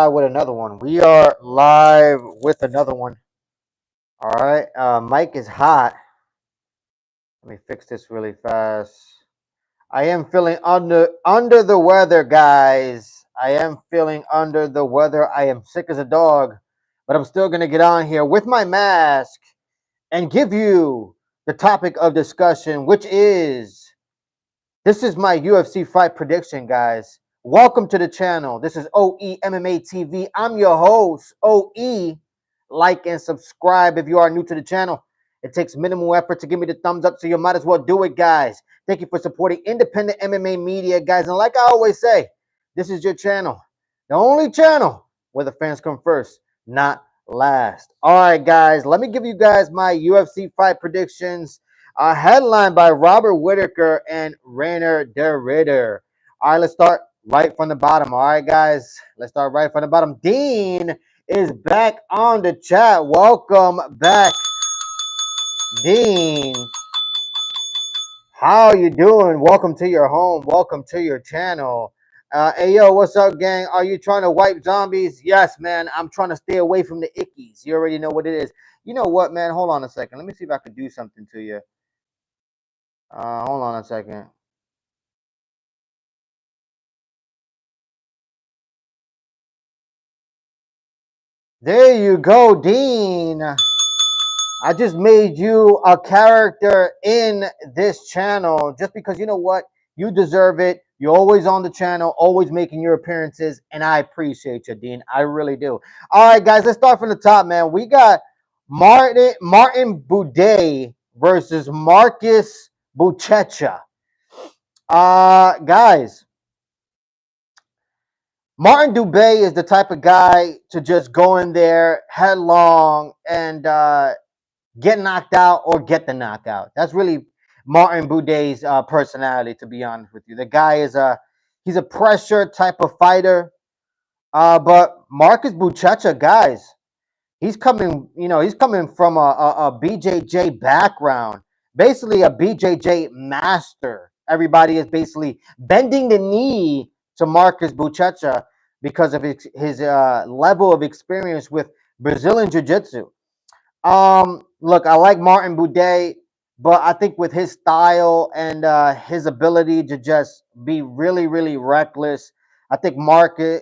with another one. We are live with another one. All right. Mic is hot. Let me fix this really fast. I am feeling under the weather, guys. I am feeling under the weather. I am sick as a dog, but I'm still gonna get on here with my mask and give you the topic of discussion, which is this is my UFC fight prediction, guys. Welcome to the channel. This is OE MMA TV. I'm your host, OE. Like and subscribe if you are new to the channel. It takes minimal effort to give me the thumbs up, so you might as well do it, guys. Thank you for supporting independent MMA media, guys. And like I always say, this is your channel. The only channel where the fans come first, not last. All right, guys. Let me give you guys my UFC fight predictions. Headlined by Robert Whitaker and Rainer der Ritter. All right, let's start right from the bottom. All right, guys, let's start right from the bottom. Dean is back on the chat. Welcome back, Dean. How you doing? Welcome to your home. Welcome to your channel. Hey, yo, what's up, gang? Are you trying to wipe zombies? Yes, man. I'm trying to stay away from the ickies. You already know what it is. You know what, man? Hold on a second. Let me see if I could do something to you. Hold on a second. There you go, Dean. I just made you a character in this channel just because you know what? You deserve it. You're always on the channel, always making your appearances, and I appreciate you, Dean. I really do. All right, guys, let's start from the top, man. We got Martin Budet versus Marcus Buchecha. Guys, Martin Dubé is the type of guy to just go in there headlong and get knocked out or get the knockout. That's really Martin Budet's personality, to be honest with you. The guy is he's a pressure type of fighter. But Marcus Buchecha, guys, he's coming, he's coming from a BJJ background, basically a BJJ master. Everybody is basically bending the knee to Marcus Buchecha because of his level of experience with Brazilian Jiu-Jitsu. Look, I like Martin Budet, but I think with his style and his ability to just be really, really reckless, I think Marcus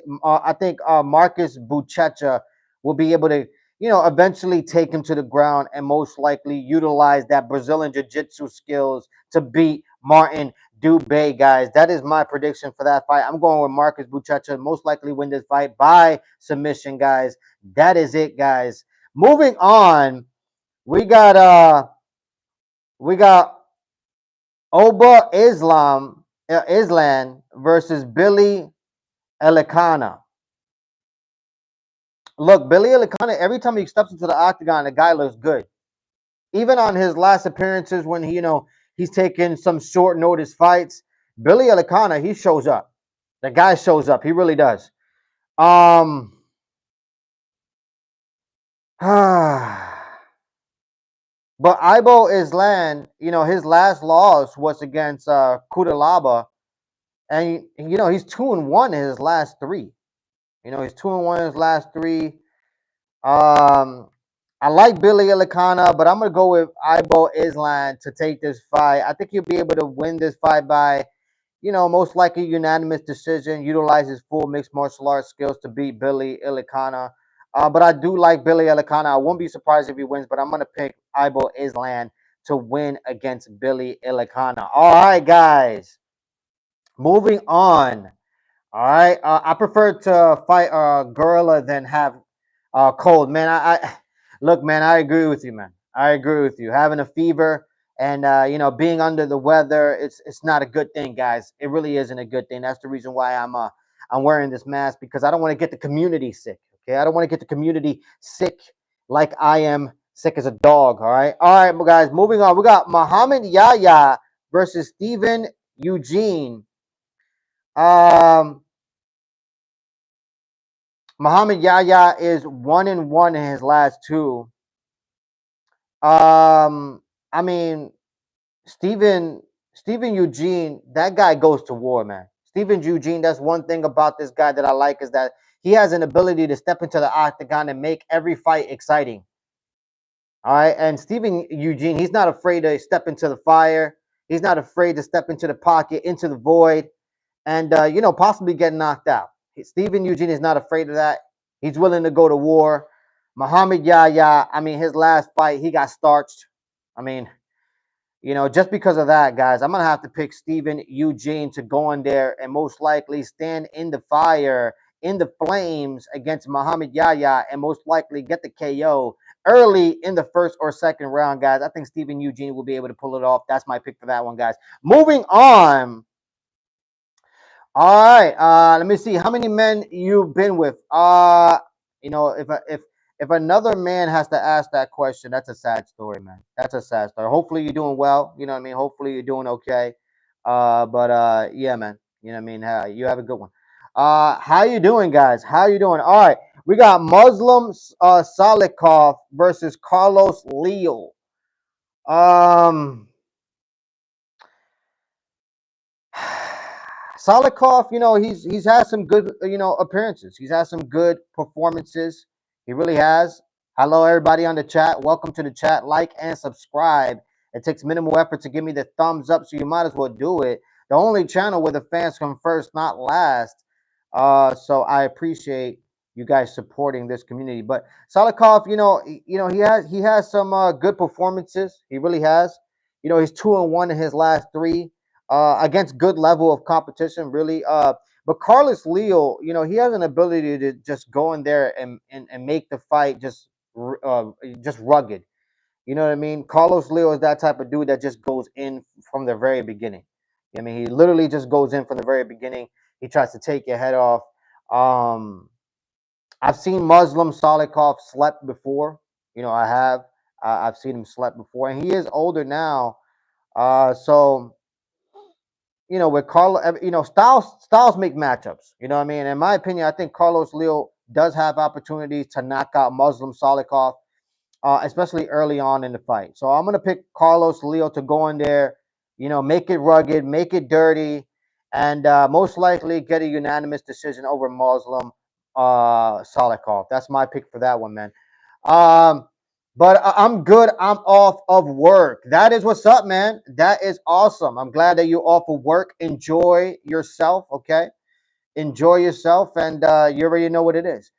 Buchecha will be able to, eventually take him to the ground and most likely utilize that Brazilian Jiu-Jitsu skills to beat Martin Dubé, guys. That is my prediction for that fight. I'm going with Marcus Buchecha, most likely win this fight by submission, guys. That is it, guys. Moving on, we got Oba Islam versus Billy Elikana. Look, Billy Elikana, every time he steps into the octagon, the guy looks good. Even on his last appearances when he's taking some short notice fights, Billy Elikana, he shows up. The guy shows up. He really does. But Ibo Islam, his last loss was against Kudalaba, and he's 2-1 in his last three. He's 2-1 in his last three. I like Billy Elikana, but I'm gonna go with Ibo Islam to take this fight. I think he'll be able to win this fight by, most likely unanimous decision. Utilize his full mixed martial arts skills to beat Billy Elikana. But I do like Billy Elikana. I won't be surprised if he wins, but I'm going to pick Ibo Islam to win against Billy Elikana. All right, guys. Moving on. All right. I prefer to fight Gorilla than have cold. Man, look, man, I agree with you, man. I agree with you. Having a fever and, being under the weather, it's not a good thing, guys. It really isn't a good thing. That's the reason why I'm wearing this mask, because I don't want to get the community sick. Okay, I don't want to get the community sick like I am sick as a dog. All right, guys. Moving on, we got Muhammad Yaya versus Stephen Eugene. Muhammad Yaya is 1-1 in his last two. I mean, Stephen Eugene, that guy goes to war, man. Stephen Eugene, that's one thing about this guy that I like, is that he has an ability to step into the octagon and make every fight exciting. All right, and Stephen Eugene, he's not afraid to step into the fire. He's not afraid to step into the pocket, into the void, and possibly get knocked out. Stephen Eugene is not afraid of that. He's willing to go to war. Muhammad Yaya, I mean, his last fight, he got starched. I mean, just because of that, guys, I'm gonna have to pick Stephen Eugene to go in there and most likely stand in the fire, in the flames against Muhammad Yaya, and most likely get the KO early in the first or second round, guys. I think Stephen Eugene will be able to pull it off. That's my pick for that one, guys. Moving on. All right. Let me see how many men you've been with. If another man has to ask that question, that's a sad story, man. That's a sad story. Hopefully you're doing well. You know what I mean? Hopefully you're doing okay. But yeah, man. You know what I mean? You have a good one. How you doing, guys? How you doing? All right. We got Muslim Salikov versus Carlos Leal. Salikov, he's had some good, appearances. He's had some good performances. He really has. Hello, everybody on the chat. Welcome to the chat. Like and subscribe. It takes minimal effort to give me the thumbs up, so you might as well do it. The only channel where the fans come first, not last. So I appreciate you guys supporting this community. But Salikov, he has some good performances. He really has. He's 2-1 in his last three against good level of competition, really. But Carlos Leal, he has an ability to just go in there and make the fight just rugged. You know what I mean? Carlos Leal is that type of dude that just goes in from the very beginning. I mean, he literally just goes in from the very beginning. He tries to take your head off. Um, I've seen Muslim Salikov slept before. I have. I've seen him slept before, and he is older now. So with Carlos, styles make matchups. You know what I mean? In my opinion, I think Carlos Leal does have opportunities to knock out Muslim Salikov, especially early on in the fight. So I'm gonna pick Carlos Leal to go in there, make it rugged, make it dirty, and most likely get a unanimous decision over Muslim Salikov. That's my pick for that one, man. Um, but I'm good. I'm off of work. That is what's up, man. That is awesome. I'm glad that you're off of work. Enjoy yourself, okay? Enjoy yourself, and you already know what it is.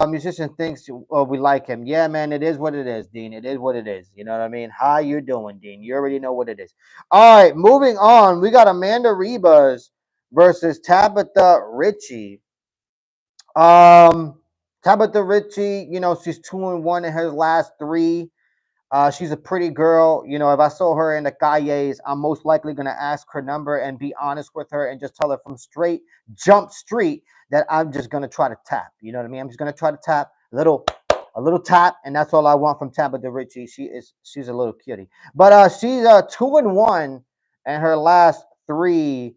Musician thinks we like him. Yeah, man, it is what it is, Dean. It is what it is. You know what I mean? How you doing, Dean? You already know what it is. All right, moving on. We got Amanda Rebus versus Tabitha Richie. Um, Tabitha Richie, she's 2-1 in her last three. She's a pretty girl. If I saw her in the calles, I'm most likely gonna ask her number and be honest with her and just tell her from straight jump street that I'm just gonna try to tap. You know what I mean? I'm just gonna try to tap a little tap, and that's all I want from Tabitha Richie. She's a little cutie, but she's 2-1 in her last three.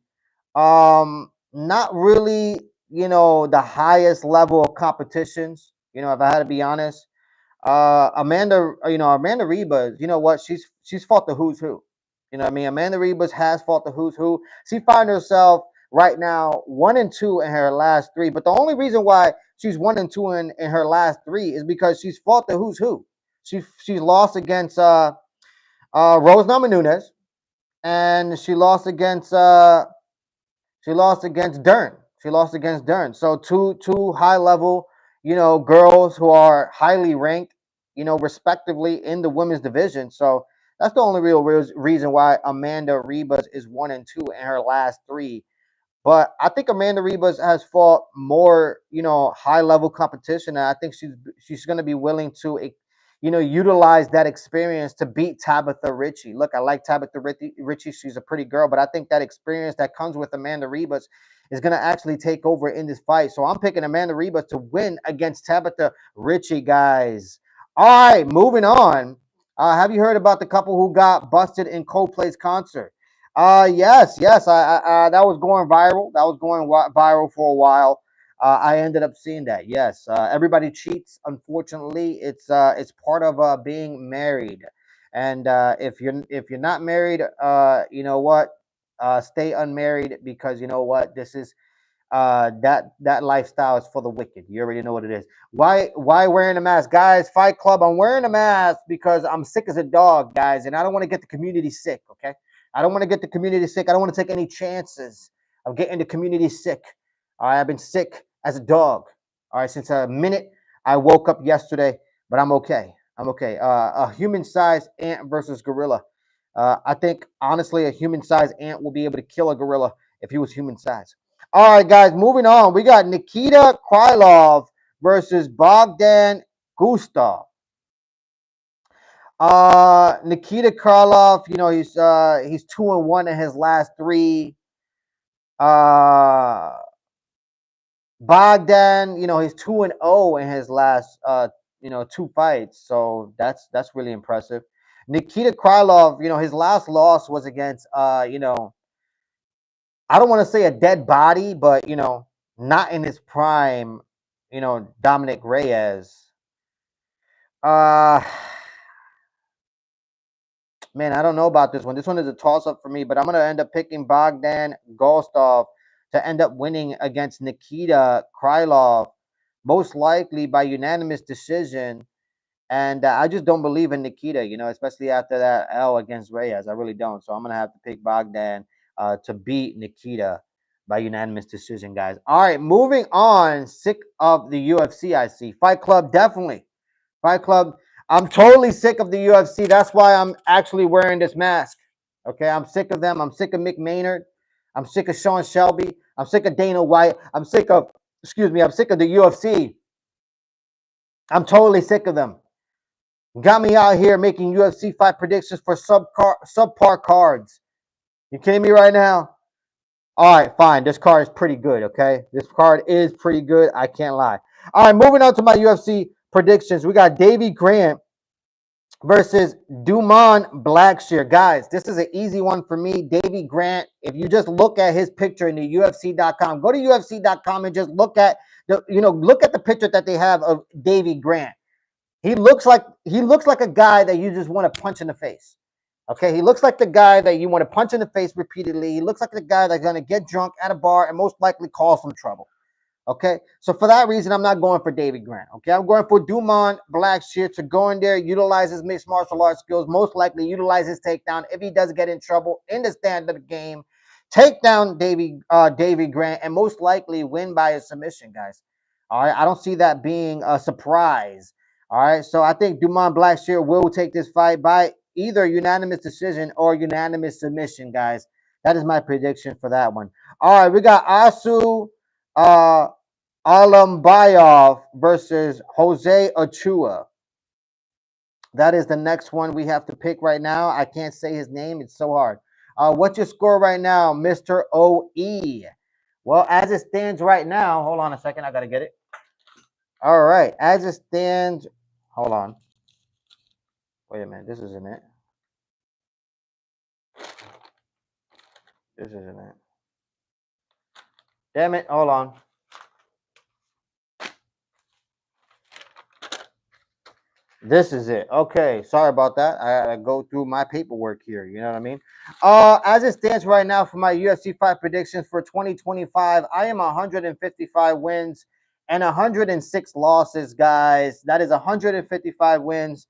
Not really, the highest level of competitions. If I had to be honest, Amanda Reba, you know what? She's fought the who's who. You know what I mean? Amanda Ribas has fought the who's who. She finds herself right now 1-2 in her last three. But the only reason why she's 1-2 in her last three is because she's fought the who's who. She's lost against Rose Namajunas, and she lost against Dern. She lost against Dern. So two high level, girls who are highly ranked, respectively in the women's division. So that's the only real reason why Amanda Rebus is 1-2 in her last three. But I think Amanda Rebus has fought more, high level competition, and I think she's going to be willing to, utilize that experience to beat Tabitha Richie. Look, I like Tabitha Richie. She's a pretty girl, but I think that experience that comes with Amanda Rebus is going to actually take over in this fight. So I'm picking Amanda Rebus to win against Tabitha Richie, guys. All right, moving on. Have you heard about the couple who got busted in Coldplay's concert? Yes. That was going viral. That was going viral for a while. I ended up seeing that. Yes, everybody cheats. Unfortunately, it's part of being married. And if you're not married, you know what? Stay unmarried, because you know what? This is that lifestyle is for the wicked. You already know what it is. Why wearing a mask, guys? Fight Club. I'm wearing a mask because I'm sick as a dog, guys, and I don't want to get the community sick. Okay, I don't want to get the community sick. I don't want to take any chances of getting the community sick. All right, I've been sick as a dog. All right, since a minute I woke up yesterday, but I'm okay. I'm okay. A human-sized ant versus gorilla. I think honestly, a human-sized ant will be able to kill a gorilla if he was human-sized. All right, guys, moving on. We got Nikita Krylov versus Bogdan Gustaf. Nikita Krylov, he's 2-1 in his last three. Bogdan, he's 2-0 in his last two fights. So that's really impressive. Nikita Krylov, his last loss was against I don't want to say a dead body, but not in his prime, Dominic Reyes. Uh Man, I don't know about this one. This one is a toss-up for me, but I'm gonna end up picking Bogdan Gustaf to end up winning against Nikita Krylov, most likely by unanimous decision. And I just don't believe in Nikita, especially after that L against Reyes. I really don't. So I'm gonna have to pick Bogdan to beat Nikita by unanimous decision, guys. All right, moving on. Sick of the UFC, I see. Fight Club, definitely. Fight Club. I'm totally sick of the UFC. That's why I'm actually wearing this mask. Okay, I'm sick of them. I'm sick of Mick Maynard. I'm sick of Sean Shelby. I'm sick of Dana White. I'm sick of the UFC. I'm totally sick of them. Got me out here making UFC fight predictions for subpar cards. You kidding me right now? All right, fine. This card is pretty good, okay? This card is pretty good. I can't lie. All right, moving on to my UFC predictions. We got Davy Grant versus Dumont Blackshear. Guys, this is an easy one for me. Davy Grant, if you just look at his picture in the UFC.com, go to UFC.com and just look at the picture that they have of Davy Grant. He looks like a guy that you just want to punch in the face. Okay, he looks like the guy that you want to punch in the face repeatedly. He looks like the guy that's going to get drunk at a bar and most likely cause some trouble. Okay, so for that reason, I'm not going for David Grant. Okay, I'm going for Dumont Blackshear to go in there, utilize his mixed martial arts skills, most likely utilize his takedown if he does get in trouble in the standard game, take down David Grant, and most likely win by a submission, guys. All right, I don't see that being a surprise. All right, so I think Dumont Blackshear will take this fight by either unanimous decision or unanimous submission, guys. That is my prediction for that one. All right, we got Asu Alambayov versus Jose Ochoa. That is the next one we have to pick right now. I can't say his name. It's so hard. What's your score right now, Mr. OE? Well, as it stands right now, hold on a second. I got to get it. All right. As it stands, hold on. Wait a minute. This isn't it. This isn't it. Damn it. Hold on. This is it. Okay, sorry about that. I gotta go through my paperwork here. You know what I mean? As it stands right now for my UFC fight predictions for 2025, I am 155 wins and 106 losses, guys. That is 155 wins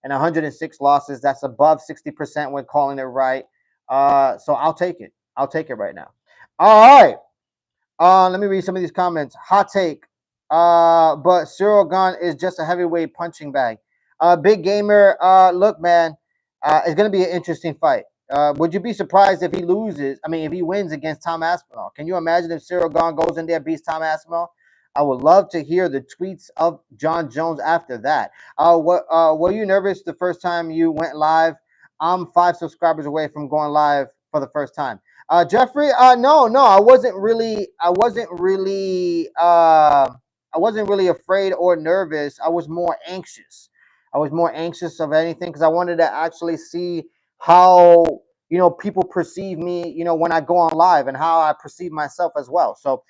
and 106 losses. That's above 60% when calling it right. So I'll take it. I'll take it right now. All right. Let me read some of these comments. Hot take. But Cyril Gane is just a heavyweight punching bag. Big Gamer, look, man, it's going to be an interesting fight. Would you be surprised if he loses? I mean, if he wins against Tom Aspinall? Can you imagine if Cyril Gane goes in there and beats Tom Aspinall? I would love to hear the tweets of John Jones after that. Were you nervous the first time you went live? I'm 5 subscribers away from going live for the first time. Jeffrey, no, I wasn't really afraid or nervous. I was more anxious. I was more anxious of anything because I wanted to actually see how people perceive me, when I go on live and how I perceive myself as well. So,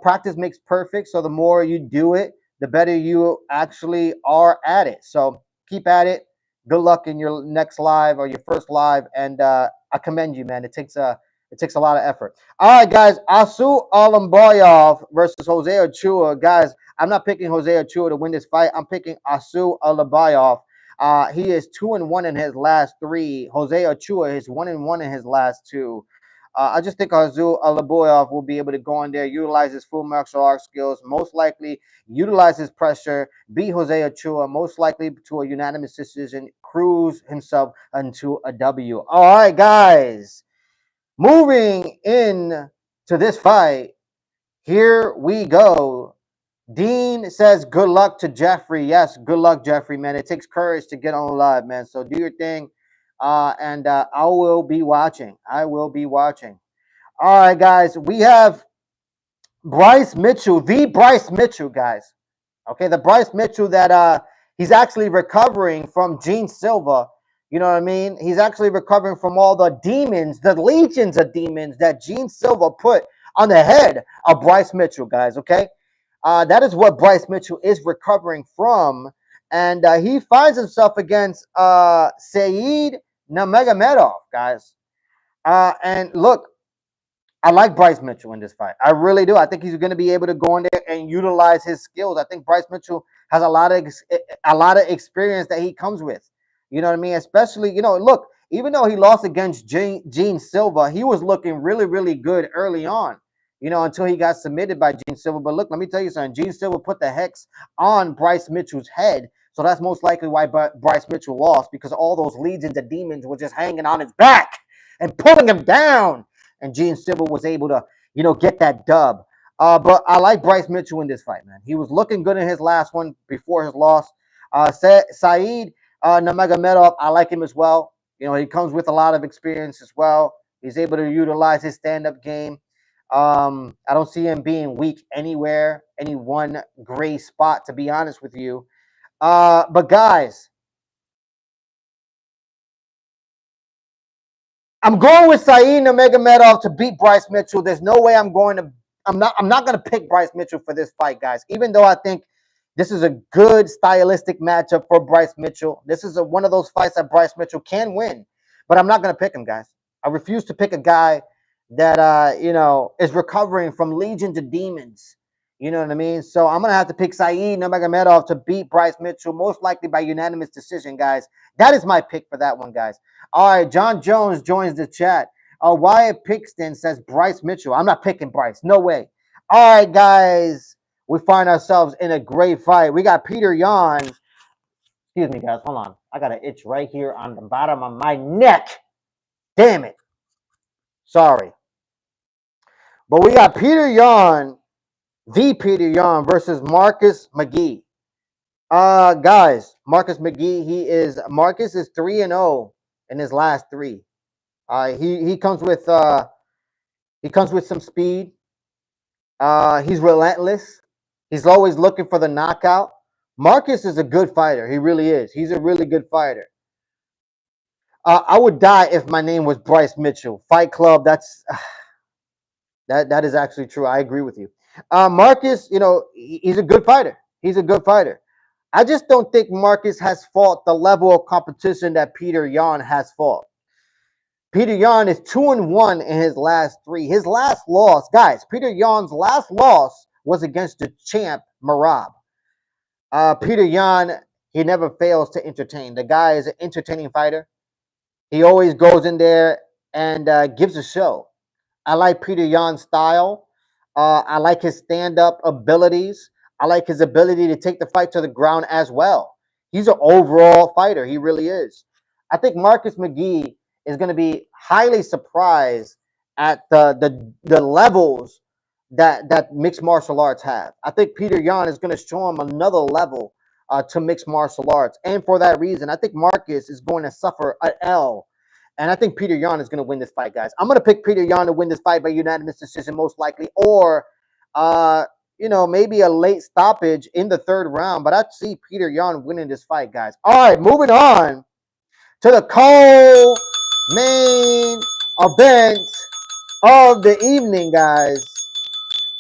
practice makes perfect. So the more you do it, the better you actually are at it. So keep at it. Good luck in your next live or your first live, and I commend you, man. It takes a It takes a lot of effort. All right, guys. Asu Alamboyov versus Jose Ochoa. Guys, I'm not picking Jose Ochoa to win this fight. I'm picking Asu Alamboyov. He is 2-1 in his last 3. Jose Ochoa is 1-1 in his last 2. I just think Azu Alaboyov will be able to go in there, utilize his full martial arts skills, most likely utilize his pressure, beat Jose Ochoa, most likely to a unanimous decision, cruise himself into a W. All right, guys. Moving in to this fight, here we go. Dean says, good luck to Jeffrey. Yes, good luck, Jeffrey, man. It takes courage to get on live, man. So do your thing. And I will be watching. I will be watching. All right, guys. We have Bryce Mitchell, the Bryce Mitchell, guys. Okay, the Bryce Mitchell that he's actually recovering from Gene Silva. You know what I mean? He's actually recovering from all the demons, the legions of demons that Gene Silva put on the head of Bryce Mitchell, guys. Okay, that is what Bryce Mitchell is recovering from, and he finds himself against Saeed Nurmagomedov, guys. And look, I like Bryce Mitchell in this fight. I really do. I think he's going to be able to go in there and utilize his skills. I think Bryce Mitchell has a lot of experience that he comes with. You know what I mean? Especially, look, even though he lost against Gene Silva, he was looking really, really good early on. Until he got submitted by Gene Silva. But look, let me tell you something. Gene Silva put the hex on Bryce Mitchell's head. So that's most likely why Bryce Mitchell lost, because all those legions of demons were just hanging on his back and pulling him down. And Gene Silva was able to, get that dub. But I like Bryce Mitchell in this fight, man. He was looking good in his last one before his loss. Saeed Nurmagomedov, I like him as well. He comes with a lot of experience as well. He's able to utilize his stand-up game. I don't see him being weak anywhere, any one gray spot, to be honest with you. But guys, I'm going with Saeed Nurmagomedov to beat Bryce Mitchell. There's no way I'm not going to pick Bryce Mitchell for this fight, guys. Even though I think this is a good stylistic matchup for Bryce Mitchell. This is one of those fights that Bryce Mitchell can win, but I'm not going to pick him, guys. I refuse to pick a guy that is recovering from legions of demons. You know what I mean? So I'm gonna have to pick Saeed Nurmagomedov to beat Bryce Mitchell, most likely by unanimous decision, guys. That is my pick for that one, guys. All right, John Jones joins the chat. Wyatt Pixton says Bryce Mitchell. I'm not picking Bryce. No way. All right, guys. We find ourselves in a great fight. We got Peter Yan. Excuse me, guys. Hold on. I got an itch right here on the bottom of my neck. Damn it. Sorry. But we got Peter Yan, the Peter Yan versus Marcus McGee. Guys, Marcus McGee, Marcus is 3-0 in his last 3. He comes with some speed. He's relentless. He's always looking for the knockout. Marcus is a good fighter. He really is. He's a really good fighter. I would die if my name was Bryce Mitchell. Fight Club, that is actually true. I agree with you. Marcus, he's a good fighter. He's a good fighter. I just don't think Marcus has fought the level of competition that Peter Yan has fought. Peter Yan is 2-1 in his last 3. His last loss, guys, Peter Yan's last loss was against the champ, Merab. Peter Yan, he never fails to entertain. The guy is an entertaining fighter. He always goes in there and gives a show. I like Peter Yan's style. I like his stand-up abilities. I like his ability to take the fight to the ground as well. He's an overall fighter. He really is. I think Marcus McGee is going to be highly surprised at the levels that mixed martial arts have. I think Peter Yan is going to show him another level to mixed martial arts. And for that reason, I think Marcus is going to suffer an L. And I think Peter Yan is going to win this fight, guys. I'm going to pick Peter Yan to win this fight by unanimous decision, most likely. Or, maybe a late stoppage in the 3rd round. But I see Peter Yan winning this fight, guys. All right, moving on to the co-main event of the evening, guys.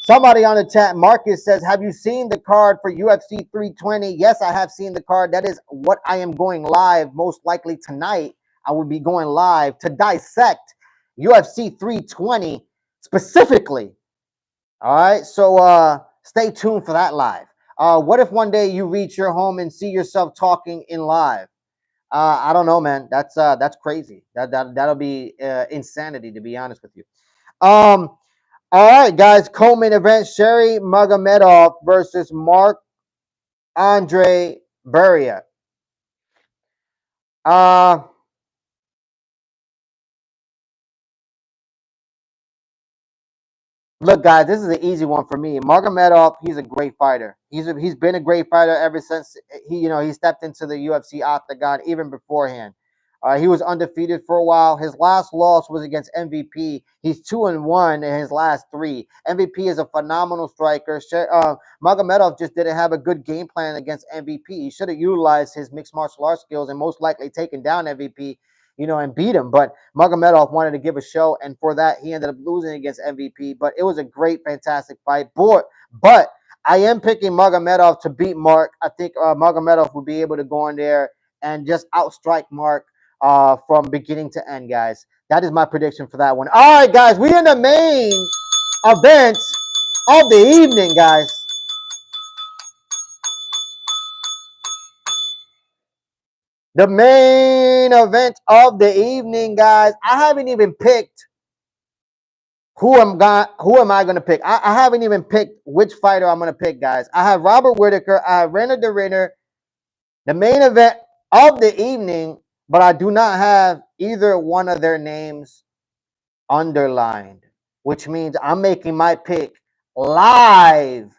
Somebody on the chat, Marcus says, have you seen the card for UFC 320? Yes, I have seen the card. That is what I am going live most likely tonight. I will be going live to dissect UFC 320 specifically. All right, so stay tuned for that live. What if one day you reach your home and see yourself talking in live? I don't know, man. That's crazy. That'll be insanity, to be honest with you. All right, guys. Co-main event: Sherry Magomedov versus Mark Andre Burriat. Uh, Look, guys, this is an easy one for me. Magomedov, he's a great fighter. He's been a great fighter ever since he stepped into the UFC octagon, even beforehand. He was undefeated for a while. His last loss was against MVP. He's 2-1 in his last three. MVP is a phenomenal striker. Magomedov just didn't have a good game plan against MVP. He should have utilized his mixed martial arts skills and most likely taken down MVP, and beat him. But Magomedov wanted to give a show, and for that, he ended up losing against MVP. But it was a great, fantastic fight. But I am picking Magomedov to beat Mark. I think Magomedov will be able to go in there and just outstrike Mark from beginning to end, guys. That is my prediction for that one. All right, guys, we in the main event of the evening, guys. The main event of the evening, guys. I haven't even picked who am I gonna pick? I haven't even picked which fighter I'm gonna pick, guys. I have Robert Whitaker, I have Renner the Renner, the main event of the evening, but I do not have either one of their names underlined, which means I'm making my pick live.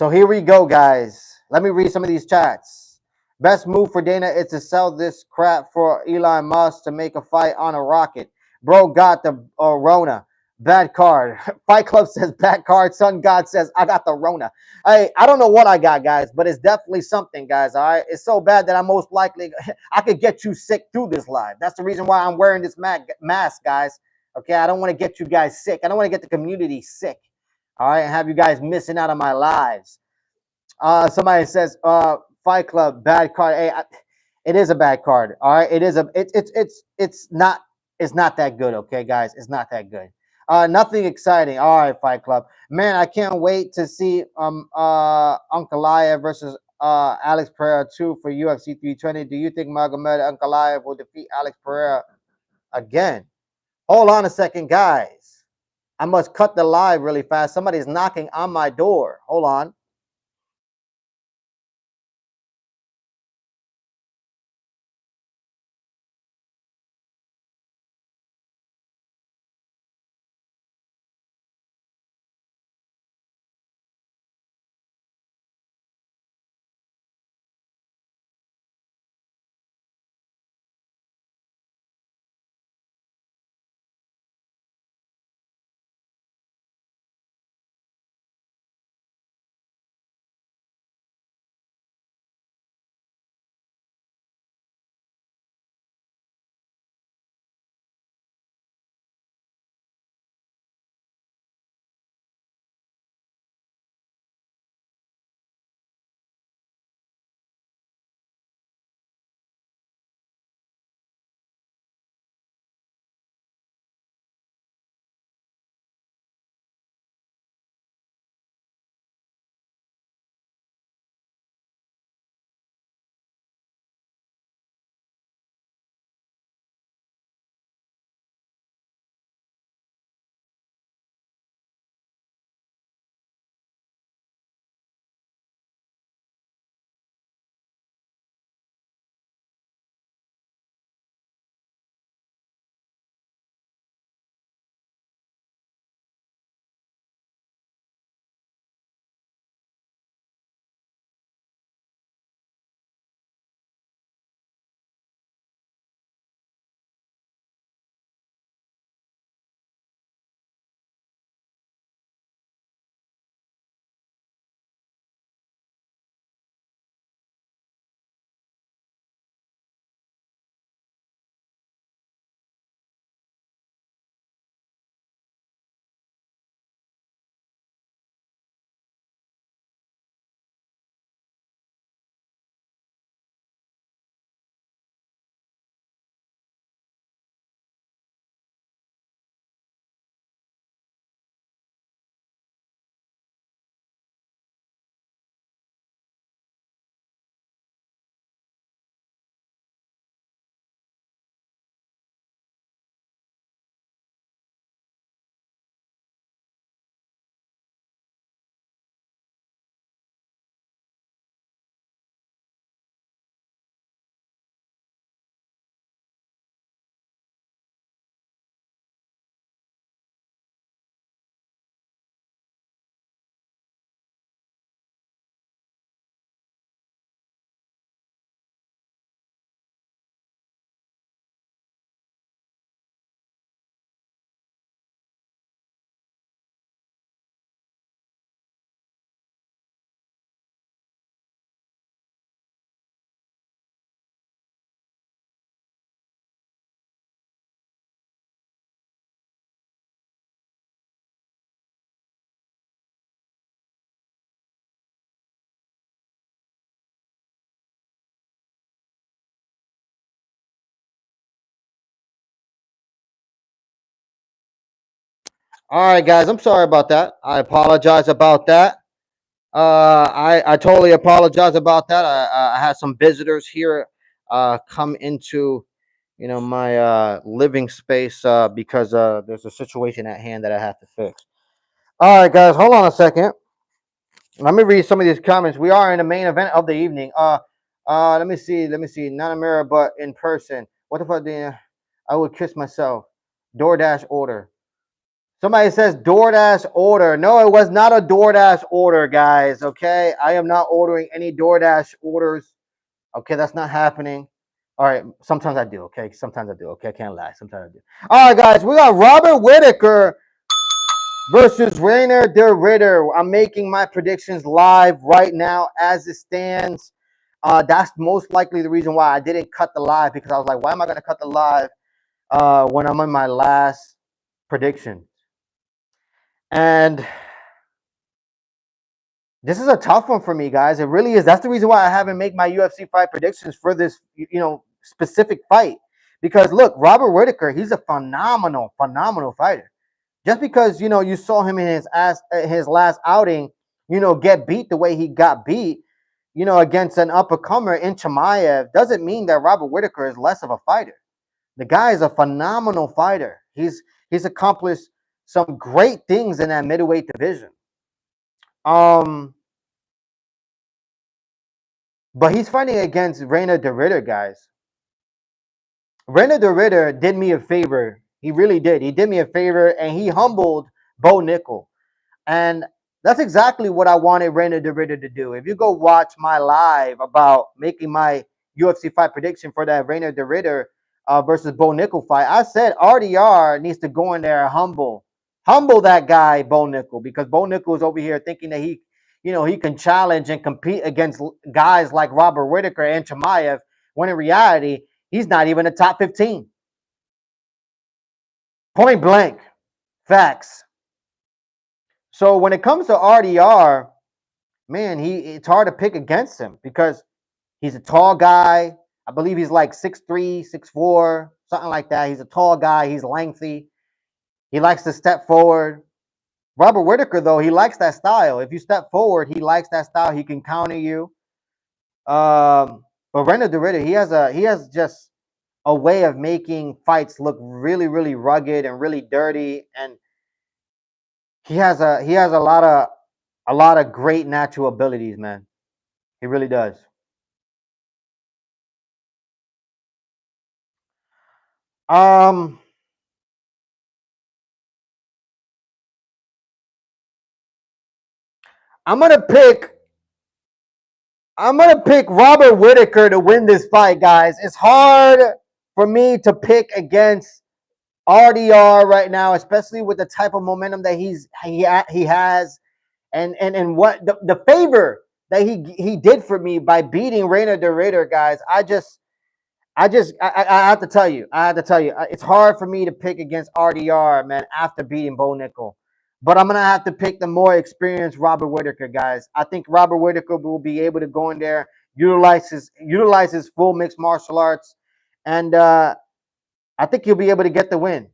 So here we go, guys. Let me read some of these chats. Best move for Dana is to sell this crap for Elon Musk to make a fight on a rocket. Bro got the Rona. Bad card. Fight Club says bad card. Sun God says I got the Rona. I don't know what I got, guys, but it's definitely something, guys. All right. It's so bad that I'm most likely I could get you sick through this live. That's the reason why I'm wearing this mask, guys. Okay. I don't want to get you guys sick. I don't want to get the community sick. All right, and have you guys missing out on my lives. Somebody says, Fight Club, bad card. Hey, it is a bad card. All right, it is it's not that good. Okay, guys, it's not that good. Nothing exciting. All right, Fight Club. Man, I can't wait to see Ankalaev versus Alex Pereira 2 for UFC 320. Do you think Magomed Ankalaev will defeat Alex Pereira again? Hold on a second, guys. I must cut the live really fast. Somebody's knocking on my door. Hold on. All right, guys. I'm sorry about that. I apologize about that. I totally apologize about that. I had some visitors here come into my living space because there's a situation at hand that I have to fix. All right, guys. Hold on a second. Let me read some of these comments. We are in the main event of the evening. Let me see. Let me see. Not a mirror, but in person. What the fuck? I would kiss myself. DoorDash order. Somebody says DoorDash order. No, it was not a DoorDash order, guys. Okay, I am not ordering any DoorDash orders. Okay, that's not happening. All right, sometimes I do. Okay, sometimes I do. Okay, I can't lie. Sometimes I do. All right, guys, we got Robert Whitaker versus Rainer de Ritter. I'm making my predictions live right now as it stands. That's most likely the reason why I didn't cut the live, because I was like, why am I going to cut the live when I'm on my last prediction? And this is a tough one for me, guys. It really is. That's the reason why I haven't made my UFC fight predictions for this, specific fight. Because look, Robert Whitaker, he's a phenomenal fighter. Just because you saw him in his last outing, get beat the way he got beat, against an up and comer in Chimaev, doesn't mean that Robert Whitaker is less of a fighter. The guy is a phenomenal fighter. He's accomplished some great things in that middleweight division. But he's fighting against Reina de Ritter, guys. Reina de Ritter did me a favor. He really did. He did me a favor, and he humbled Bo Nickel. And that's exactly what I wanted Reina de Ritter to do. If you go watch my live about making my UFC fight prediction for that Reina de Ritter versus Bo Nickel fight, I said RDR needs to go in there and humble that guy, Bo Nickel, because Bo Nickel is over here thinking that he can challenge and compete against guys like Robert Whitaker and Chimaev, when in reality, he's not even a top 15. Point blank. Facts. So when it comes to RDR, man, it's hard to pick against him because he's a tall guy. I believe he's like 6'3", 6'4", something like that. He's a tall guy. He's lengthy. He likes to step forward. Robert Whitaker, though, he likes that style. If you step forward, he likes that style. He can counter you. But Reina de Ritter, he has just a way of making fights look really, really rugged and really dirty, and he has a lot of great natural abilities, man. He really does. Um, I'm gonna pick. I'm gonna pick Robert Whitaker to win this fight, guys. It's hard for me to pick against RDR right now, especially with the type of momentum that he has, and what the favor that he did for me by beating Reina de Ritter, guys. I have to tell you, it's hard for me to pick against RDR, man, after beating Bo Nickel. But I'm gonna have to pick the more experienced Robert Whitaker, guys. I think Robert Whitaker will be able to go in there, utilize his full mixed martial arts, and I think he'll be able to get the win.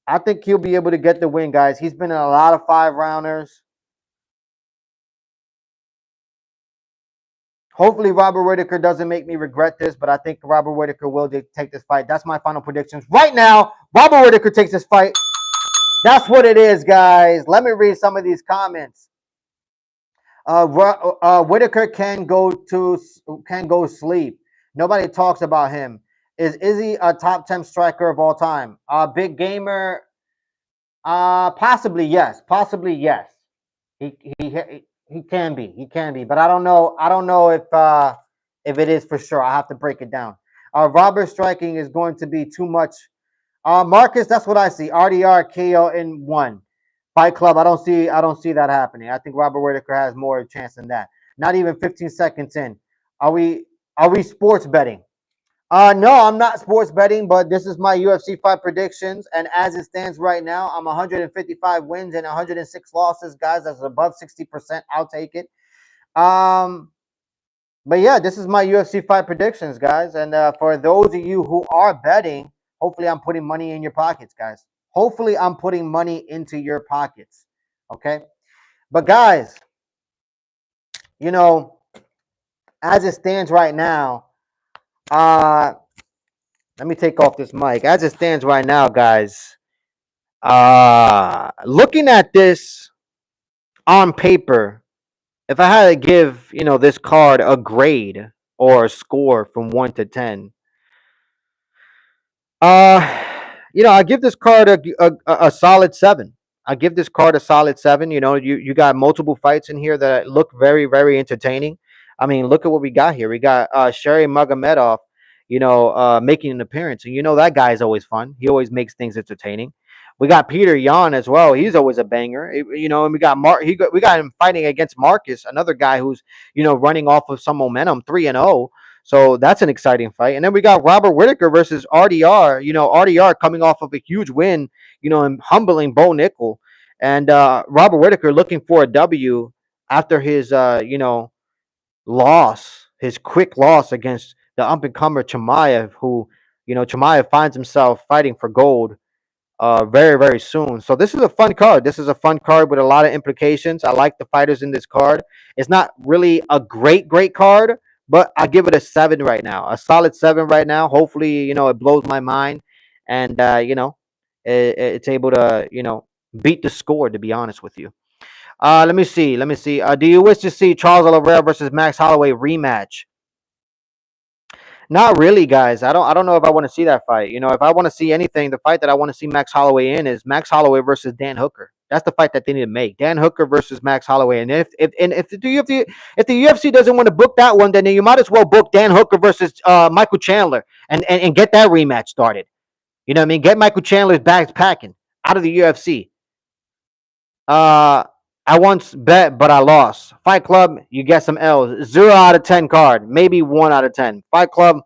I think he'll be able to get the win, guys. He's been in a lot of 5-rounders. Hopefully, Robert Whitaker doesn't make me regret this, but I think Robert Whitaker will take this fight. That's my final predictions. Right now, Robert Whitaker takes this fight. That's what it is, guys. Let me read some of these comments. Whitaker can go sleep. Nobody talks about him. Is he a top 10 striker of all time? Big gamer. Possibly yes. Possibly yes. He can be. He can be. But I don't know. I don't know if it is for sure. I have to break it down. Robert striking is going to be too much. Marcus, that's what I see. RDR KO in 1. Fight Club, I don't see that happening. I think Robert Whitaker has more chance than that. Not even 15 seconds in. Are we sports betting? No, I'm not sports betting, but this is my UFC fight predictions, and as it stands right now, I'm 155 wins and 106 losses, guys. That's above 60%. I'll take it. Um, but yeah, this is my UFC fight predictions, guys. And for those of you who are betting, hopefully I'm putting money in your pockets, guys. Hopefully, I'm putting money into your pockets. Okay. But guys, you know, as it stands right now, uh, let me take off this mic. As it stands right now, guys, looking at this on paper, if I had to give, this card a grade or a score from 1 to 10, Uh, I give this card a solid 7. I give this card a solid 7. You got multiple fights in here that look very, very entertaining. I mean, look at what we got here. We got Sherry Magomedov, making an appearance, and that guy is always fun. He always makes things entertaining. We got Peter Yan as well. He's always a banger. And we got we got him fighting against Marcus, another guy who's running off of some momentum, 3-0. So that's an exciting fight. And then we got Robert Whitaker versus RDR. RDR coming off of a huge win, and humbling Bo Nickel. And Robert Whitaker looking for a W after his, loss, his quick loss against the up and comer Chimaev, who, Chimaev finds himself fighting for gold very, very soon. So this is a fun card. This is a fun card with a lot of implications. I like the fighters in this card. It's not really a great card, but I give it a 7 right now, a solid 7 right now. Hopefully, it blows my mind, and it's able to beat the score. To be honest with you, let me see. Do you wish to see Charles Oliveira versus Max Holloway rematch? Not really, guys. I don't know if I want to see that fight. If I want to see anything, the fight that I want to see Max Holloway in is Max Holloway versus Dan Hooker. That's the fight that they need to make. Dan Hooker versus Max Holloway. And if the UFC doesn't want to book that one, then you might as well book Dan Hooker versus Michael Chandler and get that rematch started. You know what I mean? Get Michael Chandler's bags packing out of the UFC. I once bet, but I lost. Fight Club, you get some L's. 0 out of 10 card, maybe 1 out of 10. Fight Club,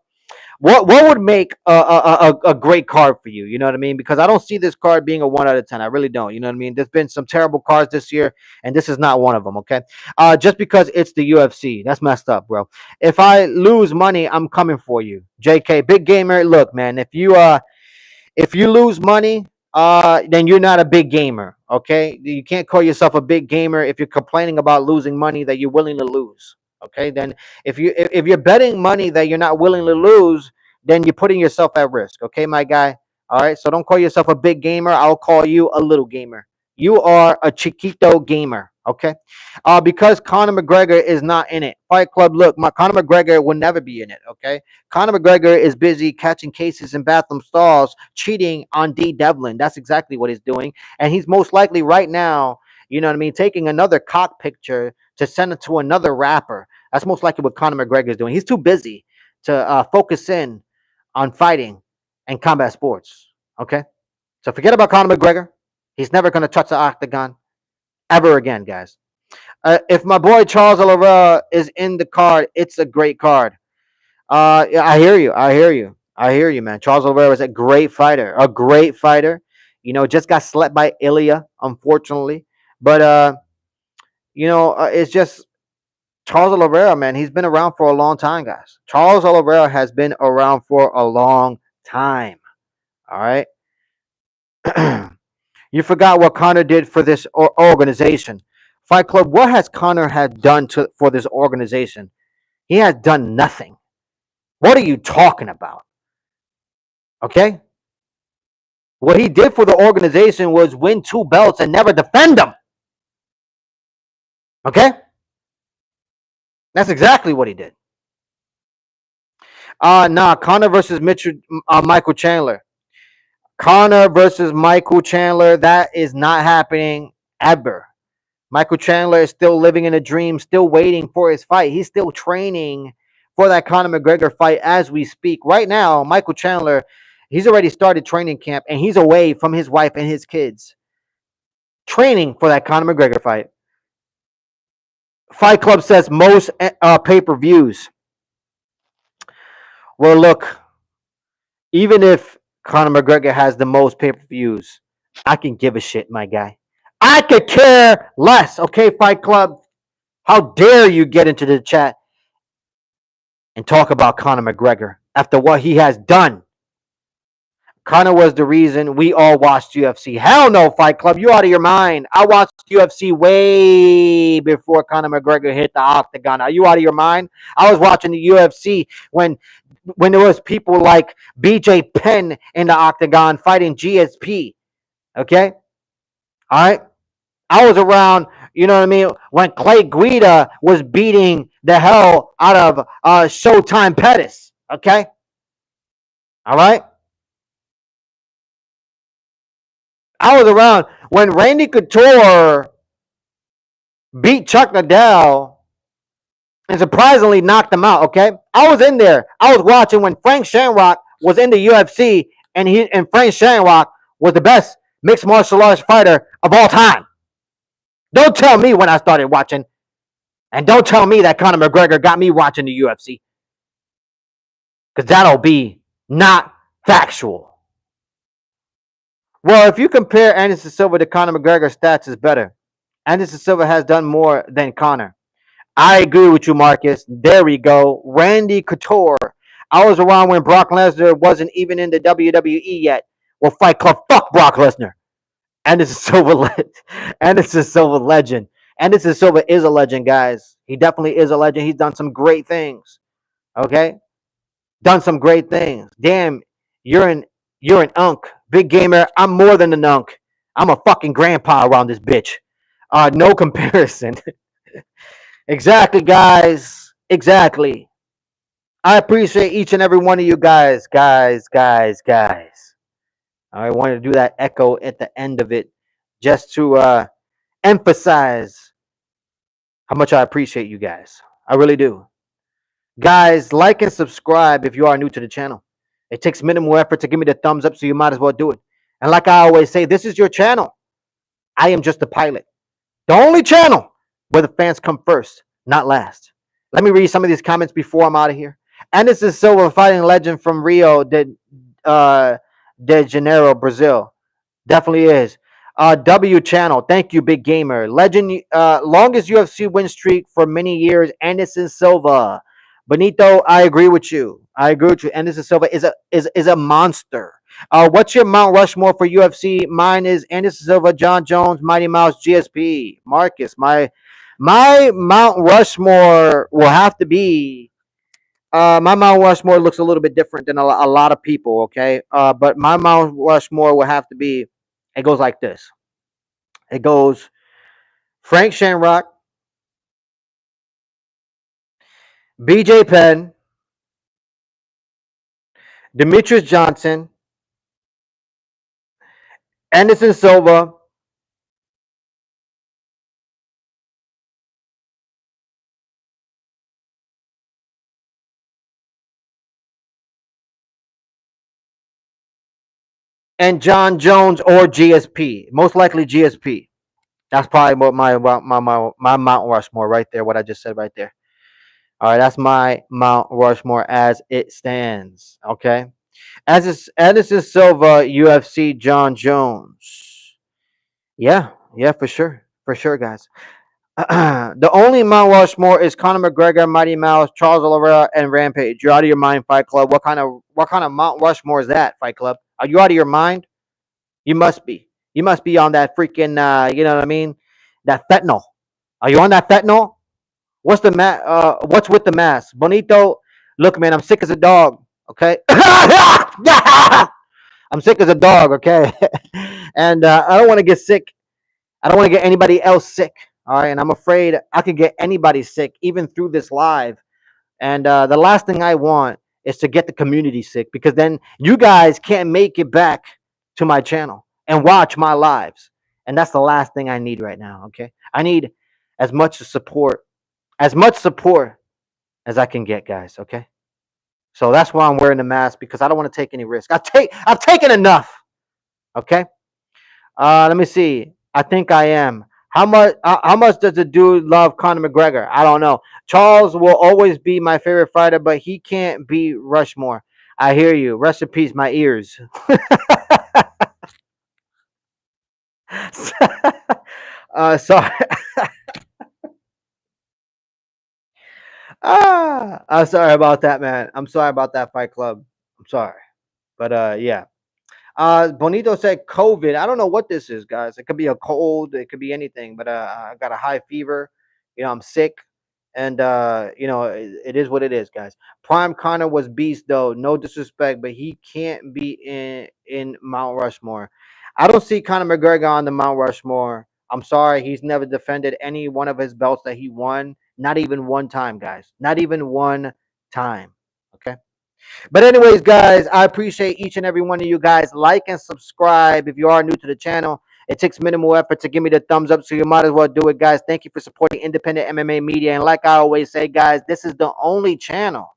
what would make a great card for you? You know what I mean? Because I don't see this card being a 1 out of 10. I really don't. You know what I mean? There's been some terrible cards this year, and this is not one of them. Okay, just because it's the UFC, that's messed up, bro. If I lose money, I'm coming for you, JK. Big gamer. Look, man, if you lose money, then you're not a big gamer. Okay, you can't call yourself a big gamer if you're complaining about losing money that you're willing to lose. Okay, then if you're betting money that you're not willing to lose, then you're putting yourself at risk. Okay, my guy. All right, so don't call yourself a big gamer. I'll call you a little gamer. You are a chiquito gamer. Okay, because Conor McGregor is not in it. Fight Club, look, Conor McGregor will never be in it. Okay, Conor McGregor is busy catching cases in bathroom stalls, cheating on D. Devlin. That's exactly what he's doing. And he's most likely right now, you know what I mean, taking another cock picture to send it to another rapper. That's most likely what Conor McGregor is doing. He's too busy to focus in on fighting and combat sports. Okay? So forget about Conor McGregor. He's never going to touch the octagon ever again, guys. If my boy Charles Oliveira is in the card, it's a great card. Yeah, I hear you. I hear you, man. Charles Oliveira is a great fighter. A great fighter. Just got slept by Ilya, unfortunately. But it's just Charles Oliveira, man. He's been around for a long time, guys. Charles Oliveira has been around for a long time. All right. You forgot what Connor did for this organization. Fight Club, what has Connor had done for this organization? He has done nothing. What are you talking about? Okay? What he did for the organization was win 2 belts and never defend them. Okay? That's exactly what he did. Connor versus Michael Chandler. Connor versus Michael Chandler, that is not happening ever. Michael Chandler is still living in a dream, still waiting for his fight. He's still training for that Conor McGregor fight as we speak. Right now, Michael Chandler, he's already started training camp, and he's away from his wife and his kids, training for that Conor McGregor fight. Fight Club says most pay-per-views. Well, look, even if Conor McGregor has the most pay-per-views, I can give a shit, my guy. I could care less, okay, Fight Club? How dare you get into the chat and talk about Conor McGregor after what he has done? Conor was the reason we all watched UFC. Hell no, Fight Club. You out of your mind. I watched UFC way before Conor McGregor hit the octagon. Are you out of your mind? I was watching the UFC when there was people like BJ Penn in the octagon fighting GSP. Okay? All right? I was around, you know what I mean, when Clay Guida was beating the hell out of Showtime Pettis. Okay? All right? I was around when Randy Couture beat Chuck Liddell and surprisingly knocked him out. Okay, I was in there. I was watching when Frank Shamrock was in the UFC, and Frank Shamrock was the best mixed martial arts fighter of all time. Don't tell me when I started watching, and don't tell me that Conor McGregor got me watching the UFC, because that'll be not factual. Well, if you compare Anderson Silva to Conor McGregor, stats is better. Anderson Silva has done more than Conor. I agree with you, Marcus. There we go. Randy Couture. I was around when Brock Lesnar wasn't even in the WWE yet. Well, Fight Club, fuck Brock Lesnar. Anderson Silva, Anderson Silva legend. Anderson Silva is a legend, guys. He definitely is a legend. He's done some great things. Okay, done some great things. Damn, you're an unk, big gamer. I'm more than an unk. I'm a fucking grandpa around this bitch. No comparison. Exactly, guys. Exactly. I appreciate each and every one of you guys. Guys. I wanted to do that echo at the end of it just to emphasize how much I appreciate you guys. I really do. Guys, like and subscribe if you are new to the channel. It takes minimal effort to give me the thumbs up, so you might as well do it. And like I always say, this is your channel. I am just the pilot. The only channel where the fans come first, not last. Let me read some of these comments before I'm out of here. Anderson Silva, fighting legend from Rio de Janeiro, Brazil. Definitely is. W channel. Thank you, big gamer. Legend, longest UFC win streak for many years. Anderson Silva. Benito, I agree with you. I agree with you. Anderson Silva is a monster. What's your Mount Rushmore for UFC? Mine is Anderson Silva, John Jones, Mighty Mouse, GSP, Marcus. My Mount Rushmore will have to be. My Mount Rushmore looks a little bit different than a lot of people. Okay, but my Mount Rushmore will have to be. It goes like this. It goes Frank Shamrock, BJ Penn, Demetrius Johnson, Anderson Silva, and John Jones or GSP. Most likely GSP. That's probably what my Mount Rushmore right there. What I just said right there. All right, that's my Mount Rushmore as it stands. Okay, as is Anderson Silva, UFC, John Jones. Yeah, for sure, guys. The only Mount Rushmore is Conor McGregor, Mighty Mouse, Charles Oliveira, and Rampage. You're out of your mind, Fight Club. What kind of Mount Rushmore is that, Fight Club? Are you out of your mind? You must be. You must be on that freaking, you know what I mean? That fentanyl. Are you on that fentanyl? What's with the mask? Bonito, look, man, I'm sick as a dog. Okay. I'm sick as a dog. Okay. And I don't want to get sick. I don't want to get anybody else sick. All right. And I'm afraid I could get anybody sick, even through this live. And the last thing I want is to get the community sick, because then you guys can't make it back to my channel and watch my lives. And that's the last thing I need right now. Okay. I need as much support, as much support as I can get, guys. Okay. So that's why I'm wearing the mask, because I don't want to take any risk. I've taken enough. Okay. Let me see. I think I am. How much does the dude love Conor McGregor? I don't know. Charles will always be my favorite fighter, but he can't be Rushmore. I hear you. Rest in peace, my ears. Sorry. I'm sorry about that, man. I'm sorry about that, Fight Club. I'm sorry, but yeah. Bonito said COVID. I don't know what this is, guys. It could be a cold. It could be anything. But I got a high fever. I'm sick, and it is what it is, guys. Prime Connor was beast, though. No disrespect, but he can't be in Mount Rushmore. I don't see Conor McGregor on the Mount Rushmore. I'm sorry, he's never defended any one of his belts that he won. Not even one time, guys. Not even one time. Okay. But anyways, guys, I appreciate each and every one of you guys. Like and subscribe if you are new to the channel. It takes minimal effort to give me the thumbs up, so you might as well do it, guys. Thank you for supporting independent MMA media. And like I always say, guys, this is the only channel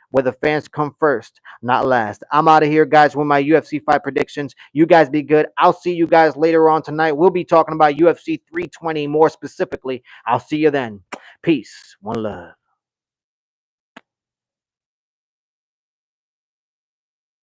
where the fans come first, not last. I'm out of here, guys, with my UFC fight predictions. You guys be good. I'll see you guys later on tonight. We'll be talking about UFC 320 more specifically. I'll see you then. Peace. One love.